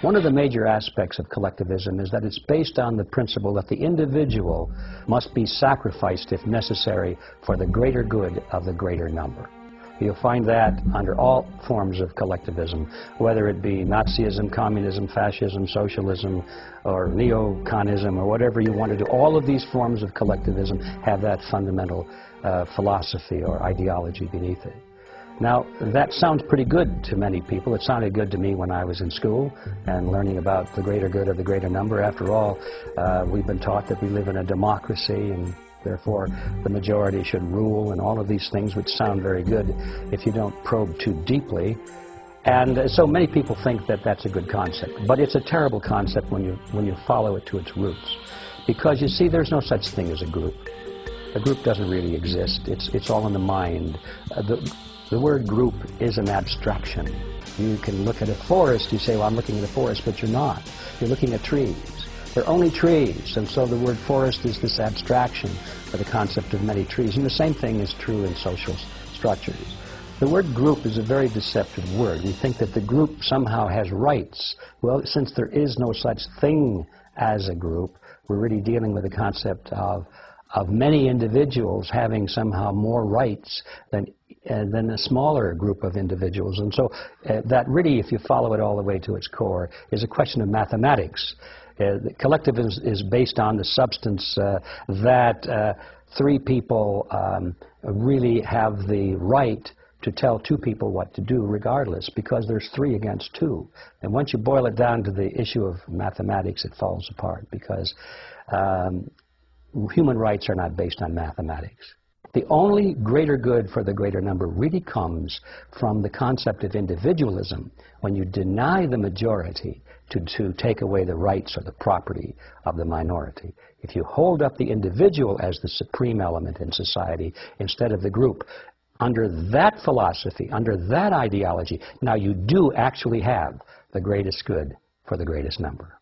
One of the major aspects of collectivism is that it's based on the principle that the individual must be sacrificed if necessary for the greater good of the greater number. You'll find that under all forms of collectivism, whether it be Nazism, communism, fascism, socialism, or neoconism, or whatever you want to do. All of these forms of collectivism have that fundamental philosophy or ideology beneath it. Now, that sounds pretty good to many people. It sounded good to me when I was in school and learning about the greater good of the greater number. After all, we've been taught that we live in a democracy and therefore the majority should rule and all of these things, which sound very good if you don't probe too deeply. And so many people think that that's a good concept. But it's a terrible concept when you follow it to its roots. Because you see, there's no such thing as a group. A group doesn't really exist. It's all in the mind. The word group is an abstraction. You can look at a forest, you say, well, I'm looking at a forest, but you're not. You're looking at trees. They're only trees, and so the word forest is this abstraction for the concept of many trees. And the same thing is true in social structures. The word group is a very deceptive word. We think that the group somehow has rights. Well, since there is no such thing as a group, we're really dealing with the concept of many individuals having somehow more rights than a smaller group of individuals. And so that really, if you follow it all the way to its core, is a question of mathematics. Collectivism is based on the substance that three people really have the right to tell two people what to do regardless, because there's 3 against 2. And once you boil it down to the issue of mathematics, it falls apart, because human rights are not based on mathematics. The only greater good for the greater number really comes from the concept of individualism, when you deny the majority to take away the rights or the property of the minority. If you hold up the individual as the supreme element in society instead of the group, under that philosophy, under that ideology, now you do actually have the greatest good for the greatest number.